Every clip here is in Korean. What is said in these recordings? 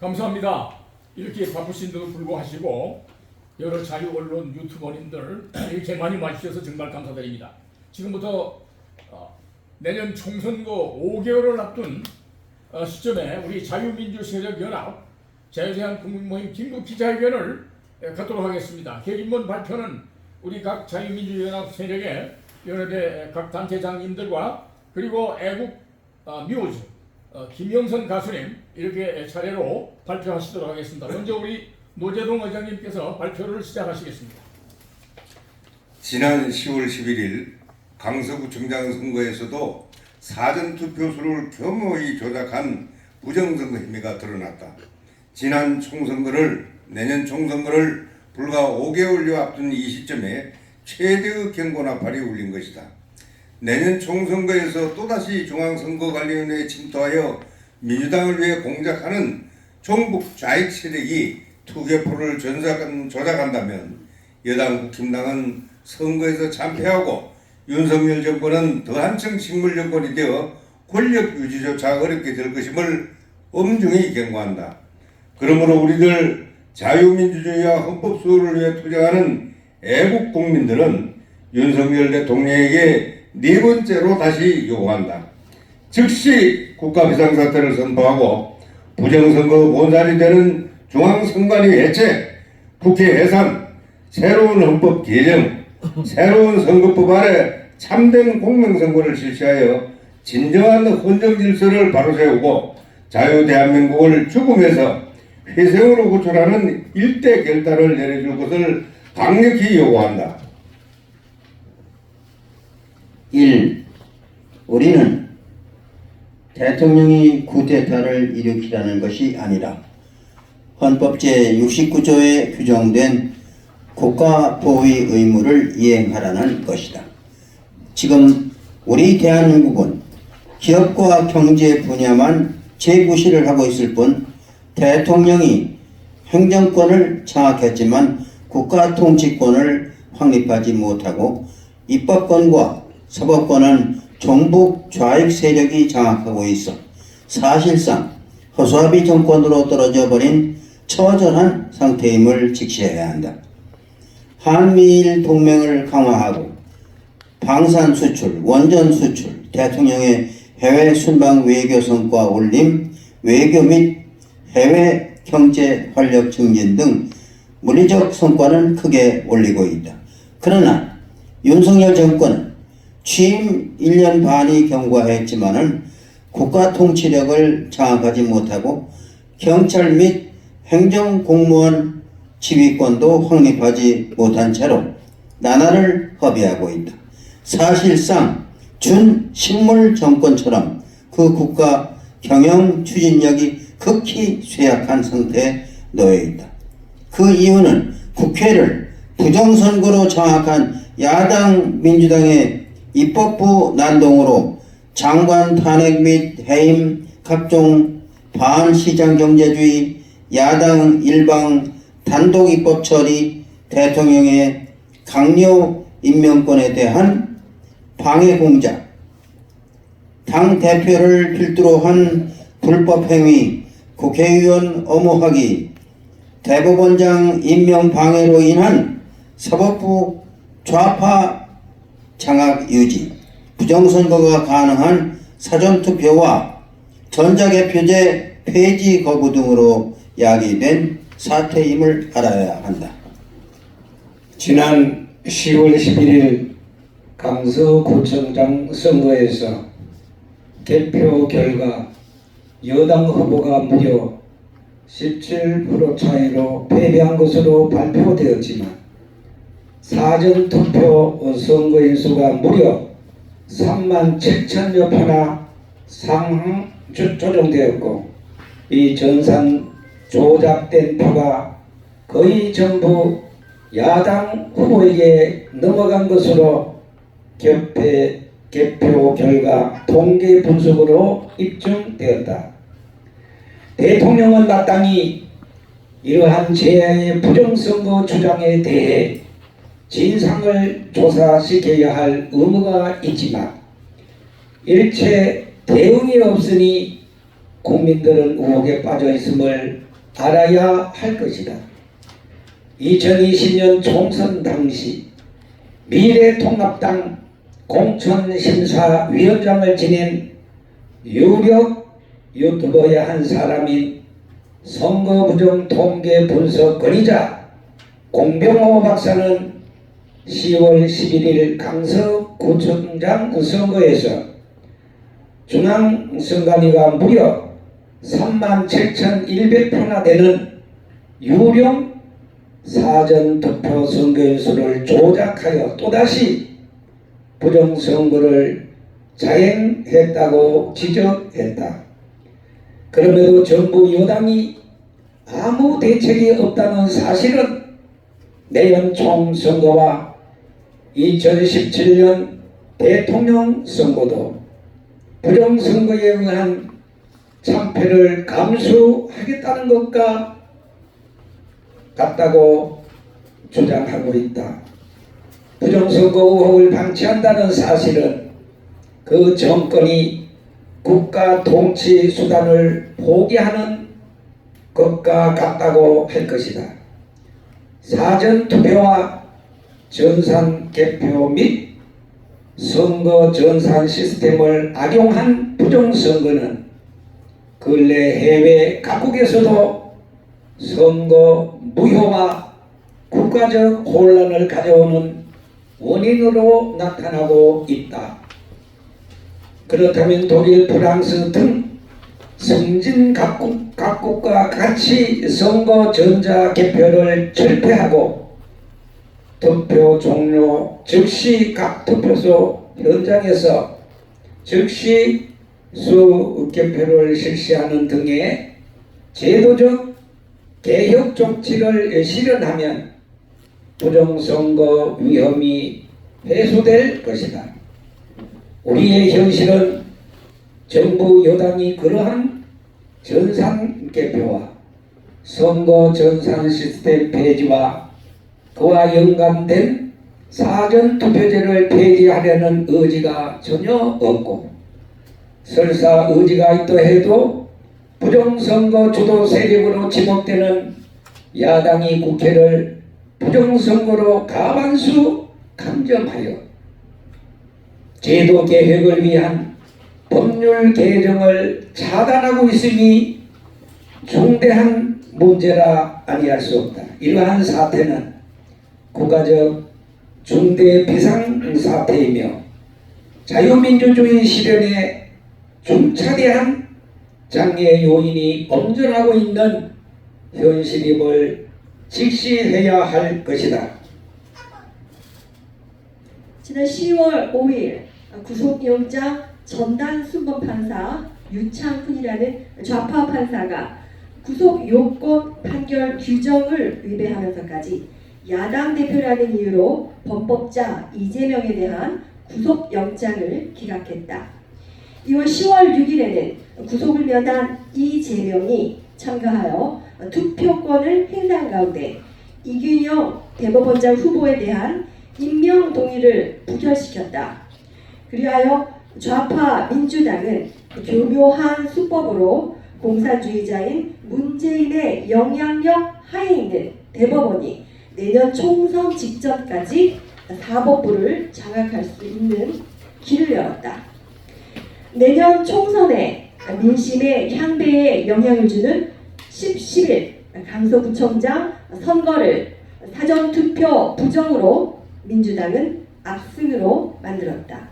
감사합니다. 이렇게 바쁘신데도 불구하시고 여러 자유 언론 유튜버님들 이렇게 많이 와주셔서 정말 감사드립니다. 지금부터 내년 총선거 5개월을 앞둔 시점에 우리 자유민주세력연합 자유대한국민모임 긴급 기자회견을 갖도록 하겠습니다. 계획인문 발표는 우리 각 자유민주연합 세력의 연합의 각 단체장님들과 그리고 애국 뮤즈 김영선 가수님 이렇게 차례로 발표하시도록 하겠습니다. 먼저 우리 노재동 의장님께서 발표를 시작하시겠습니다. 지난 10월 11일 강서구청장 선거에서도 사전투표수를 교묘히 조작한 부정선거 혐의가 드러났다. 지난 총선거를 내년 총선거를 불과 5개월여 앞둔 이 시점에 최대의 경고나 발이 울린 것이다. 내년 총선거에서 또다시 중앙선거관리위원회에 침투하여 민주당을 위해 공작하는 종북 좌익 세력이 투개표를 조작한다면 여당 국힘당은 선거에서 참패하고 윤석열 정권은 더 한층 식물 정권이 되어 권력 유지조차 어렵게 될 것임을 엄중히 경고한다. 그러므로 우리들 자유민주주의와 헌법 수호를 위해 투쟁하는 애국 국민들은 윤석열 대통령에게 네 번째로 다시 요구한다. 즉시 국가 비상사태를 선포하고 부정선거 본살이 되는 중앙선관위 해체, 국회 해산, 새로운 헌법 개정, 새로운 선거법 아래 참된 공명선거를 실시하여 진정한 헌정 질서를 바로세우고 자유대한민국을 죽음에서 회생으로 구출하는 일대 결단을 내려줄 것을 강력히 요구한다. 1. 우리는 대통령이 쿠데타를 일으키라는 것이 아니라 헌법 제69조에 규정된 국가보위 의무를 이행하라는 것이다. 지금 우리 대한민국은 기업과 경제 분야만 재구시를 하고 있을 뿐 대통령이 행정권을 장악했지만 국가 통치권을 확립하지 못하고 입법권과 사법권은 종북 좌익 세력이 장악하고 있어 사실상 허수아비 정권으로 떨어져 버린 처절한 상태임을 직시해야 한다. 한미일 동맹을 강화하고 방산 수출, 원전 수출, 대통령의 해외 순방 외교 성과 올림, 외교 및 해외 경제 활력 증진 등 물리적 성과는 크게 올리고 있다. 그러나 윤석열 정권은 취임 1년 반이 경과했지만은 국가 통치력을 장악하지 못하고 경찰 및 행정공무원 지휘권도 확립하지 못한 채로 나날을 허비하고 있다. 사실상 준식물 정권처럼 그 국가 경영 추진력이 극히 쇠약한 상태에 놓여 있다. 그 이유는 국회를 부정선거로 장악한 야당 민주당의 입법부 난동으로 장관 탄핵 및 해임, 각종 반시장 경제주의, 야당 일방 단독 입법 처리, 대통령의 강요 임명권에 대한 방해 공작, 당 대표를 필두로 한 불법 행위, 국회의원 엄호하기, 대법원장 임명 방해로 인한 사법부 좌파 장악 유지, 부정선거가 가능한 사전투표와 전자개표제 폐지 거부 등으로 야기된 사태임을 알아야 한다. 지난 10월 11일 강서구청장 선거에서 개표 결과 여당 후보가 무려 17% 차이로 패배한 것으로 발표되었지만 사전투표 선거인 수가 무려 37,000여 표나 상향 조정되었고 이 전산 조작된 표가 거의 전부 야당 후보에게 넘어간 것으로 개표 결과 통계 분석으로 입증되었다. 대통령은 마땅히 이러한 제야의 부정선거 주장에 대해 진상을 조사시켜야 할 의무가 있지만 일체 대응이 없으니 국민들은 의혹에 빠져 있음을 알아야 할 것이다. 2020년 총선 당시 미래통합당 공천심사위원장을 지낸 유력 유튜버의 한 사람인 선거부정 통계 분석권위자 공병호 박사는 10월 11일 강서구청장 선거에서 중앙선관위가 무려 37,100표나 되는 유령 사전투표 선거인 수를 조작하여 또다시 부정선거를 자행했다고 지적했다. 그럼에도 정부 여당이 아무 대책이 없다는 사실은 내년 총선거와 2017년 대통령 선거도 부정선거에 의한 참패를 감수하겠다는 것과 같다고 주장하고 있다. 부정선거 의혹을 방치한다는 사실은 그 정권이 국가 통치 수단을 포기하는 것과 같다고 할 것이다. 사전투표와 전산개표 및 선거 전산 시스템을 악용한 부정선거는 근래 해외 각국에서도 선거 무효와 국가적 혼란을 가져오는 원인으로 나타나고 있다. 그렇다면 독일, 프랑스 등 선진 각국과 같이 선거 전자개표를 철폐하고 투표 종료 즉시 각 투표소 현장에서 즉시 수개표를 실시하는 등의 제도적 개혁 조치를 실현하면 부정선거 위험이 해소될 것이다. 우리의 현실은 정부 여당이 그러한 전산개표와 선거 전산 시스템 폐지와 그와 연관된 사전투표제를 폐지하려는 의지가 전혀 없고 설사 의지가 있다 해도 부정선거 주도 세력으로 지목되는 야당이 국회를 부정선거로 가반수 감점하여 제도 개혁을 위한 법률 개정을 차단하고 있음이 중대한 문제라 아니할 수 없다. 이러한 사태는 국가적 중대 비상사태이며 자유민주주의 실현에 중차대한 장애 요인이 엄존하고 있는 현실임을 직시해야 할 것이다. 지난 10월 5일 구속영장 전담 순범판사 유창훈이라는 좌파 판사가 구속요건 판결 규정을 위배하면서까지 야당 대표라는 이유로 범법자 이재명에 대한 구속영장을 기각했다. 이후 10월 6일에는 구속을 면한 이재명이 참가하여 투표권을 행사한 가운데 이균영 대법원장 후보에 대한 임명 동의를 부결시켰다. 그리하여 좌파 민주당은 교묘한 수법으로 공산주의자인 문재인의 영향력 하에 있는 대법원이 내년 총선 직전까지 사법부를 장악할 수 있는 길을 열었다. 내년 총선에 민심의 향배에 영향을 주는 10일 강서구청장 선거를 사전투표 부정으로 민주당은 압승으로 만들었다.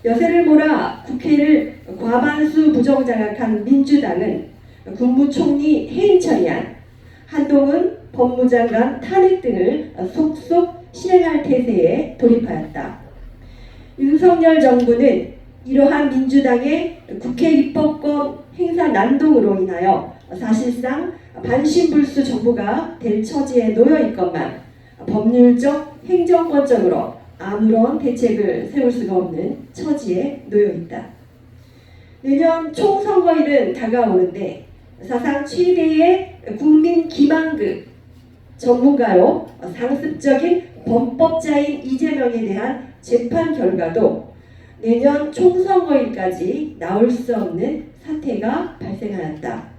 여세를 몰아 국회를 과반수 부정장악한 민주당은 국무총리 해임 처리안, 한동훈 법무장관 탄핵 등을 속속 실행할 태세에 돌입하였다. 윤석열 정부는 이러한 민주당의 국회 입법권 행사 난동으로 인하여 사실상 반신불수 정부가 될 처지에 놓여 있건만 법률적, 행정권적으로 아무런 대책을 세울 수가 없는 처지에 놓여 있다. 내년 총선거일은 다가오는데 사상 최대의 국민 기망급 전문가로 상습적인 범법자인 이재명에 대한 재판 결과도 내년 총선거일까지 나올 수 없는 사태가 발생하였다.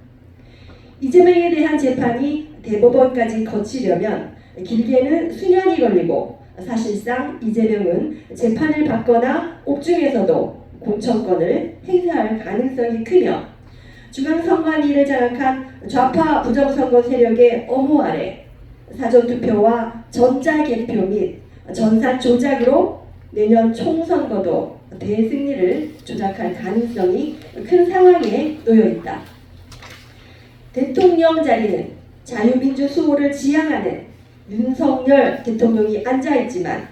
이재명에 대한 재판이 대법원까지 거치려면 길게는 수년이 걸리고 사실상 이재명은 재판을 받거나 옥중에서도 공천권을 행사할 가능성이 크며 중앙선관위를 장악한 좌파 부정선거 세력의 엄호 아래 사전투표와 전자개표 및 전산 조작으로 내년 총선거도 대승리를 조작할 가능성이 큰 상황에 놓여 있다. 대통령 자리는 자유민주 수호를 지향하는 윤석열 대통령이 앉아있지만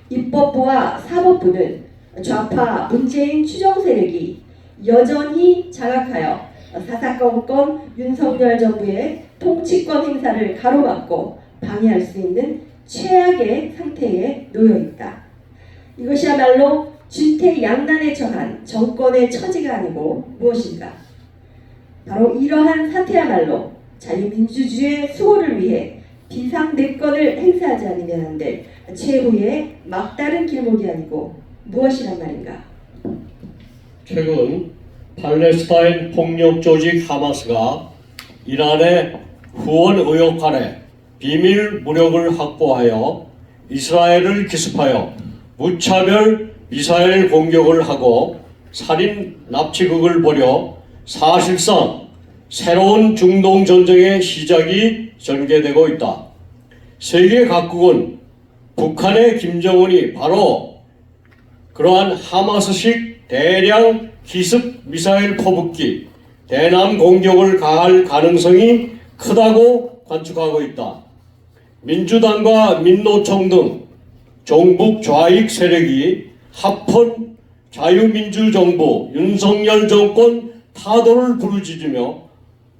입법부와 사법부는 좌파 문재인 추종 세력이 여전히 장악하여 사사건건 윤석열 정부의 통치권 행사를 가로막고 방해할 수 있는 최악의 상태에 놓여 있다. 이것이야말로 진퇴양난에 처한 정권의 처지가 아니고 무엇인가? 바로 이러한 사태야말로 자유민주주의의 수호를 위해 비상대권을 행사하지 않으면 안 될 최후의 막다른 길목이 아니고 무엇이란 말인가? 최근 팔레스타인 폭력 조직 하마스가 이란의 후원 의혹 아래 비밀 무력을 확보하여 이스라엘을 기습하여 무차별 미사일 공격을 하고 살인 납치극을 벌여 사실상 새로운 중동 전쟁의 시작이 전개되고 있다. 세계 각국은 북한의 김정은이 바로 그러한 하마스식 대량 기습 미사일 포북기 대남 공격을 가할 가능성이 크다고 관측하고 있다. 민주당과 민노총 등 종북 좌익 세력이 합헌 자유민주정부 윤석열 정권 타도를 부르짖으며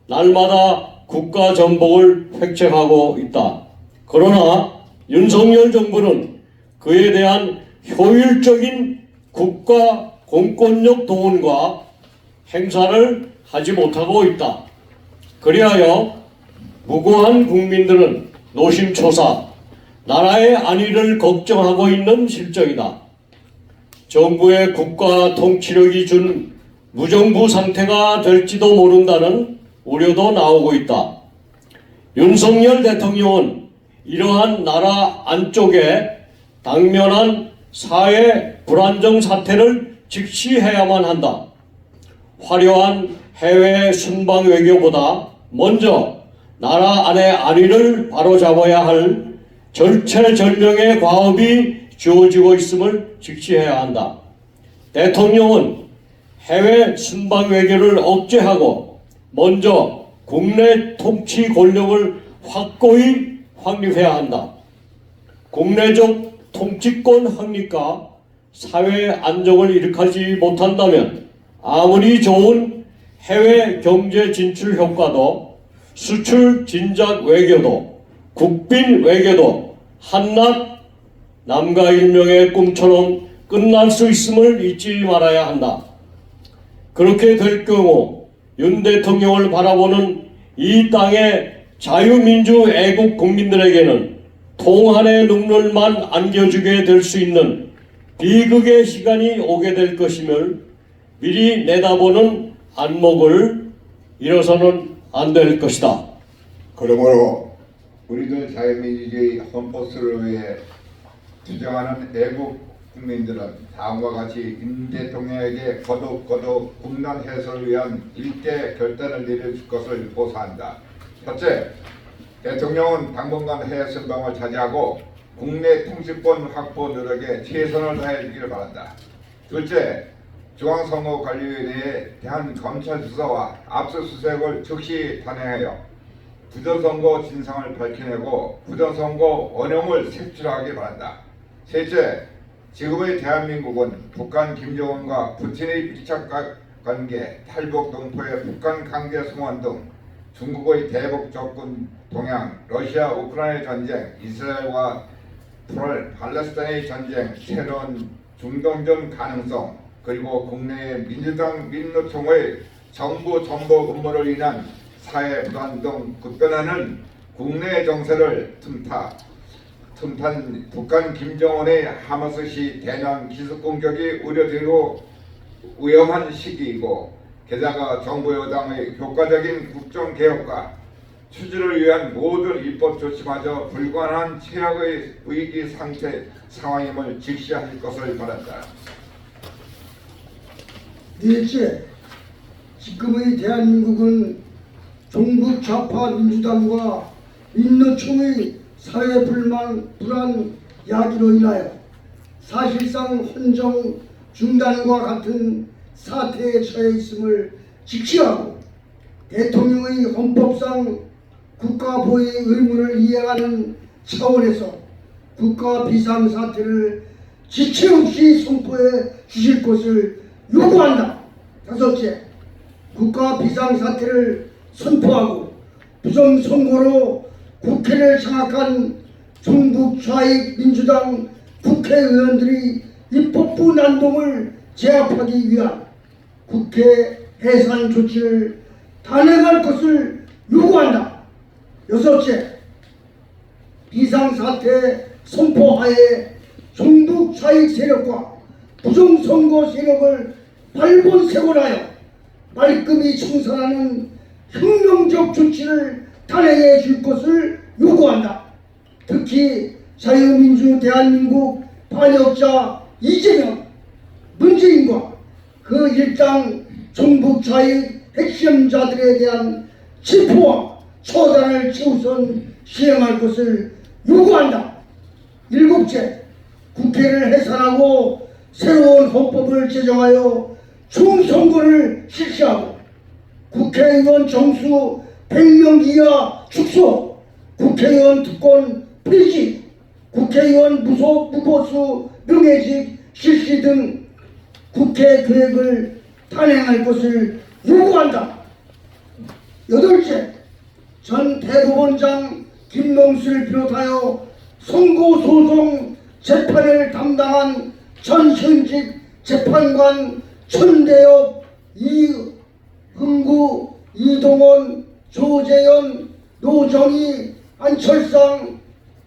날마다 국가 전복을 획책하고 있다. 그러나 윤석열 정부는 그에 대한 효율적인 국가 공권력 동원과 행사를 하지 못하고 있다. 그리하여 무고한 국민들은 노심초사 나라의 안위를 걱정하고 있는 실정이다. 정부의 국가 통치력이 준 무정부 상태가 될지도 모른다는 우려도 나오고 있다. 윤석열 대통령은 이러한 나라 안쪽에 당면한 사회 불안정 사태를 직시해야만 한다. 화려한 해외 순방 외교보다 먼저 나라 안의 안위를 바로잡아야 할 절체절명의 과업이 주어지고 있음을 직시해야 한다. 대통령은 해외 순방 외교를 억제하고 먼저 국내 통치 권력을 확고히 확립해야 한다. 국내적 통치권 확립과 사회 안정을 일으키지 못한다면 아무리 좋은 해외 경제 진출 효과도 수출 진작 외교도 국빈 외교도 한낱 남과 일명의 꿈처럼 끝날 수 있음을 잊지 말아야 한다. 그렇게 될 경우 윤 대통령을 바라보는 이 땅의 자유민주 애국 국민들에게는 통한의 눈물만 안겨주게 될 수 있는 비극의 시간이 오게 될 것임을 미리 내다보는 안목을 잃어서는 안 될 것이다. 그러므로 우리들 자유민주주의 헌법을 위해 투쟁하는 애국 국민들은 다음과 같이 윤 대통령에게 거듭 국난 해소를 위한 일대 결단을 내려줄 것을 고사한다. 첫째, 대통령은 당분간 해외 순방을 자제하고 국내 통치권 확보 노력에 최선을 다해 주기를 바란다. 둘째, 중앙선거관리위원회에 대한 검찰 수사와 압수수색을 즉시 단행하여 부정선거 진상을 밝혀내고 부정선거 원흉을 색출하기 바란다. 셋째, 지금의 대한민국은 북한 김정은과 푸틴의 밀착 관계, 탈북 동포의 북한 강제 송환 등 중국의 대북 접근 동향, 러시아 우크라이나 전쟁, 이스라엘과 팔레스타인의 전쟁, 새로운 중동전 가능성, 그리고 국내의 민주당 민노총의 정부 전복 음모로 인한 사회 불안 등 급변하는 국내 정세를 틈탄 북한 김정은의 하마스식 대남 기습 공격이 우려되고 위험한 시기이고 게다가 정부 여당의 효과적인 국정개혁과 추진을 위한 모든 입법 조치마저 불가능한 최악의 위기 상황임을 직시하실 것을 바란다. 일제 지금의 대한민국은 종북 좌파 민주당과 민노총의 사회 불안 야기로 인하여 사실상 헌정 중단과 같은 사태에 처해 있음을 직시하고 대통령의 헌법상 국가 보위 의무를 이행하는 차원에서 국가 비상사태를 지체 없이 선포해 주실 것을 요구한다. 다섯째, 국가 비상사태를 선포하고 부정선거로 국회를 장악한 종북 좌익 민주당 국회의원들이 입법부 난동을 제압하기 위한 국회 해산 조치를 단행할 것을 요구한다. 여섯째, 비상사태 선포하에 종북 좌익 세력과 부정선거 세력을 발본색원하여 말끔히 청산하는 혁명적 조치를 단행해 줄 것을 요구한다. 특히 자유민주 대한민국 반역자 이재명, 문재인과 그 일당 종북 좌익 핵심자들에 대한 체포와 처단을 최우선 시행할 것을 요구한다. 일곱째, 국회를 해산하고 새로운 헌법을 제정하여 총선거를 실시하고 국회의원 정수 100명 이하 축소, 국회의원 특권 폐지, 국회의원 무보수 명예직 실시 등 국회 계획을 단행할 것을 요구한다. 여덟째, 전 대법원장 김명수를 비롯하여 선거소송 재판을 담당한 전 현직 재판관 천대엽, 이흥구, 이동원, 조재현, 노정희, 안철상,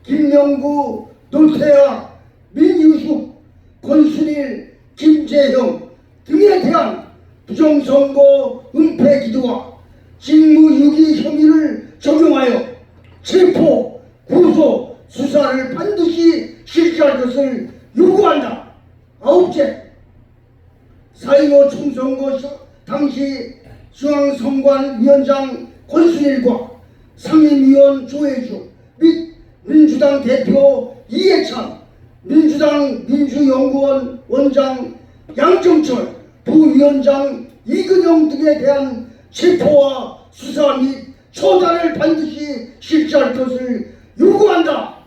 김명구, 노태하, 민유숙, 권순일, 김재형 등에 대한 부정선거 은폐 기도와 직무유기 혐의를 적용하여 체포, 구속, 수사를 반드시 실시할 것을 요구한다. 아홉째, 4.15 총선거 당시 중앙선관위원장 권순일과 상임위원 조혜주 및 민주당 대표 이해찬, 민주당 민주연구원 원장 양정철, 부위원장 이근영 등에 대한 체포와 수사 및 처단을 반드시 실시할 것을 요구한다.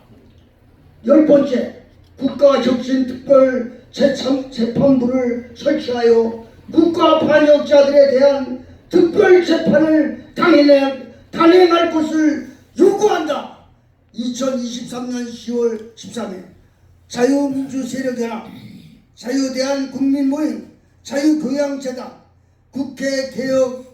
열번째, 국가혁신특별 재판부를 설치하여 국가 반역자들에 대한 특별 재판을 단행할 것을 요구한다. 2023년 10월 13일 자유민주세력연합, 자유대한국민모임, 자유교양재단, 국회개혁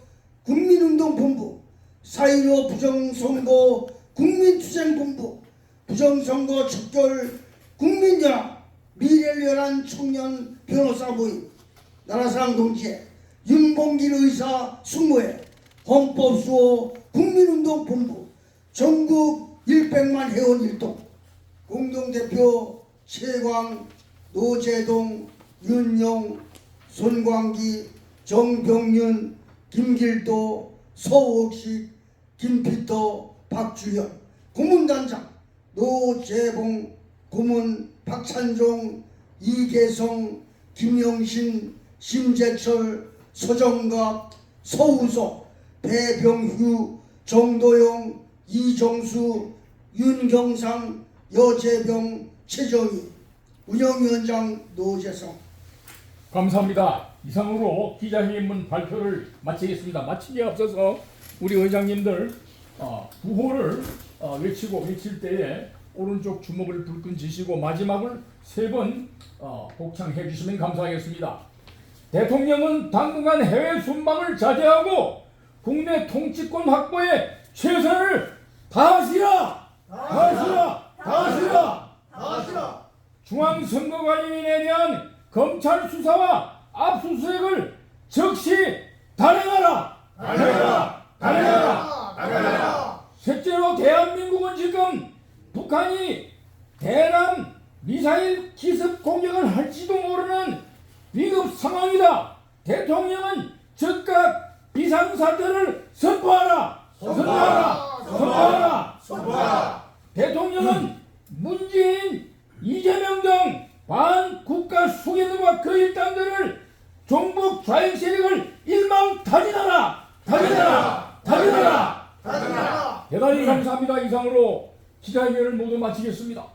국민운동본부, 4.15 부정선거 국민투쟁본부, 부정선거 척결 국민연합, 미래를 위한 청년 변호사 모임, 나라사랑 동지회, 윤봉길 의사 숙모회, 헌법수호 국민운동본부, 전국 100만 회원 일동, 공동대표 최광, 노재동, 윤용, 손광기, 정병윤, 김길도, 서옥식, 김피터, 박주현, 고문단장 노재봉, 고문 박찬종, 이계성, 김영신, 심재철, 서정갑, 서우석, 배병휴, 정도영, 이정수, 윤경상, 여재병, 최정희, 운영위원장 노재성. 감사합니다. 이상으로 기자회견문 발표를 마치겠습니다. 마치기에 앞서서 우리 의장님들 구호를 외칠 때에 오른쪽 주먹을 불끈 쥐시고 마지막을 3번 복창해 주시면 감사하겠습니다. 대통령은 당분간 해외 순방을 자제하고 국내 통치권 확보에 최선을 다하시라! 중앙선거관리위원회에 대한 검찰 수사와 압수수색을 즉시 단행! 지금 북한이 대남 미사일 기습 공격을 할지도 모르는 위급 상황이다. 대통령은 즉각 비상사태를 선포하라. 선포하라. 대통령은 문재인, 이재명 등 반국가 수괴들과 그 일당들을 종북 좌익 세력을 일망타진하라. 대단히 감사합니다. 이상으로 기자회견을 모두 마치겠습니다.